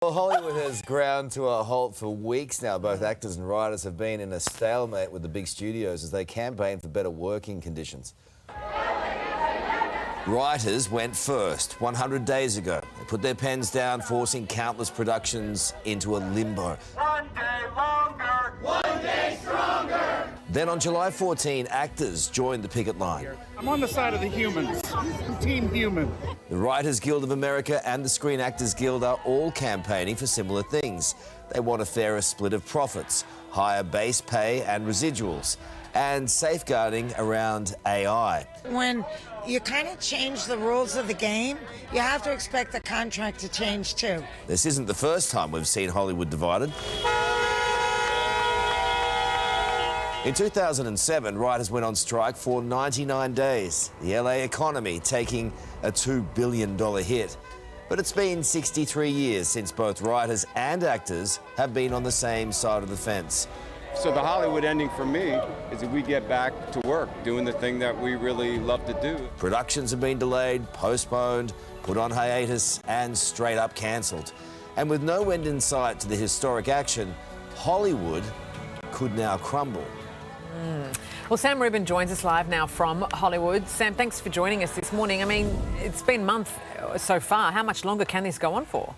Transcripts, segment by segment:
Well, Hollywood has ground to a halt for weeks now. Both actors and writers have been in a stalemate with the big studios as they campaign for better working conditions. Writers went first 100 days ago. They put their pens down, forcing countless productions into a limbo. One day longer, one day stronger. Then on July 14, actors joined the picket line. I'm on the side of the humans, Team Human. The Writers Guild of America and the Screen Actors Guild are all campaigning for similar things. They want a fairer split of profits, higher base pay and residuals, and safeguarding around AI. When you kind of change the rules of the game, you have to expect the contract to change too. This isn't the first time we've seen Hollywood divided. In 2007, writers went on strike for 99 days, the LA economy taking a $2 billion hit. But it's been 63 years since both writers and actors have been on the same side of the fence. So the Hollywood ending for me is that we get back to work, doing the thing that we really love to do. Productions have been delayed, postponed, put on hiatus, and straight up cancelled. And with no end in sight to the historic action, Hollywood could now crumble. Well, Sam Rubin joins us live now from Hollywood. Sam, thanks for joining us this morning. I mean, it's been a month so far. How much longer can this go on for?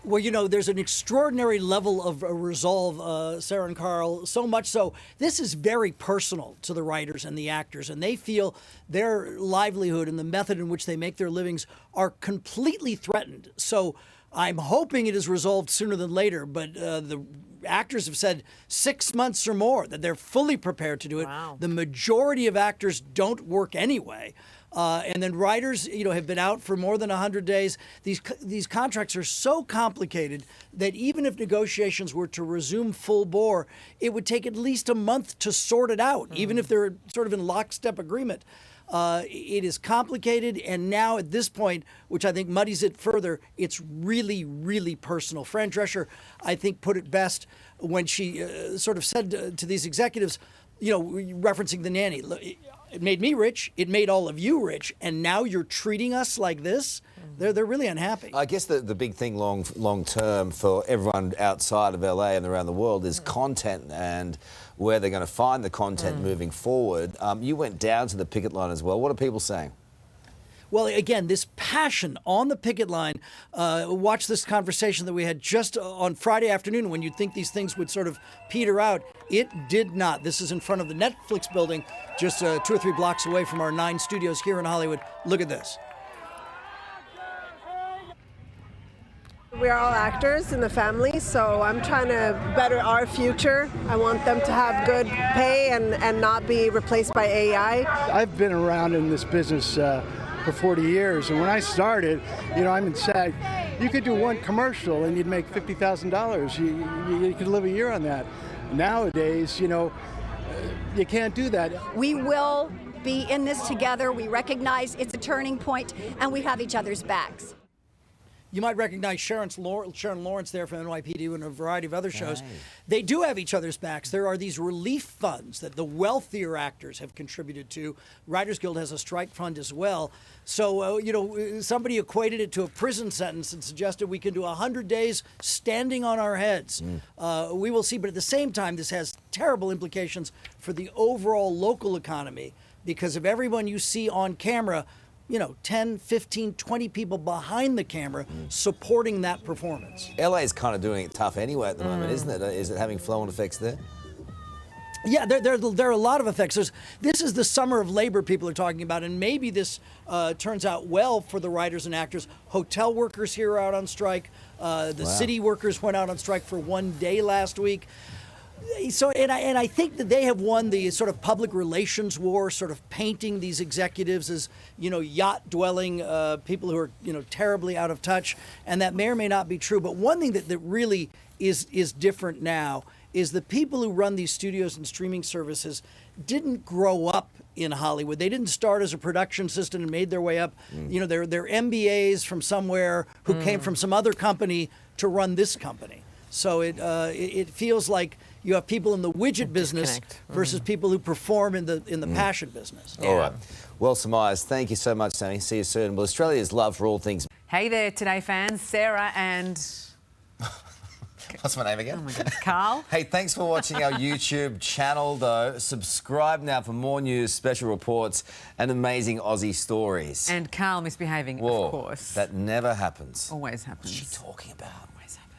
Well, you know, there's an extraordinary level of resolve, Sarah and Carl, so much so this is very personal to the writers and the actors, and they feel their livelihood and the method in which they make their livings are completely threatened. So I'm hoping it is resolved sooner than later, but the actors have said 6 months or more, that they're fully prepared to do it. Wow. The majority of actors don't work anyway. And then writers, you know, have been out for more than 100 days. These contracts are so complicated that even if negotiations were to resume full bore, it would take at least a month to sort it out, even if they're sort of in lockstep agreement. It is complicated, and now at this point, which I think muddies it further, it's really, really personal. Fran Drescher, I think, put it best when she sort of said to these executives, you know, referencing the nanny, it made me rich, it made all of you rich, and now you're treating us like this? They're really unhappy. I guess the big thing long term for everyone outside of LA and around the world is content and where they're going to find the content moving forward. You went down to the picket line as well. What are people saying? Well, again, this passion on the picket line, watch this conversation that we had just on Friday afternoon when you'd think these things would sort of peter out. It did not. This is in front of the Netflix building, just 2 or 3 blocks away from our 9 studios here in Hollywood. Look at this. We are all actors in the family, so I'm trying to better our future. I want them to have good pay and not be replaced by AI. I've been around in this business for 40 years, and when I started, you know, I'm in SAG, you could do one commercial and you'd make $50,000. You could live a year on that. Nowadays, you know, you can't do that. We will be in this together. We recognize it's a turning point, and we have each other's backs. You might recognize Sharon Lawrence there from NYPD and a variety of other shows. They do have each other's backs. There are these relief funds that the wealthier actors have contributed to. Writers Guild has a strike fund as well. So, you know, somebody equated it to a prison sentence and suggested we can do 100 days standing on our heads. We will see. But at the same time, this has terrible implications for the overall local economy because of everyone you see on camera, you know, 10, 15, 20 people behind the camera supporting that performance. LA is kind of doing it tough anyway at the moment, isn't it? Is it having flow-on effects there? Yeah, there are a lot of effects. This is the summer of labor people are talking about, and maybe this turns out well for the writers and actors. Hotel workers here are out on strike. The city workers went out on strike for 1 day last week. So, and I think that they have won the sort of public relations war, sort of painting these executives as, you know, yacht-dwelling people who are, you know, terribly out of touch, and that may or may not be true. But one thing that really is different now is the people who run these studios and streaming services didn't grow up in Hollywood. They didn't start as a production assistant and made their way up. You know, they're MBAs from somewhere who came from some other company to run this company. So it feels like you have people in the widget business versus people who perform in the passion business. All right. Well surmised. Thank you so much, Sammy. See you soon. Well, Australia's love for all things. Hey there, Today fans. Sarah and What's my name again? Oh my goodness, Carl. Hey, thanks for watching our YouTube channel, though. Subscribe now for more news, special reports, and amazing Aussie stories. And Carl misbehaving, Whoa, of course. that never happens. Always happens. What's she talking about? Always happens.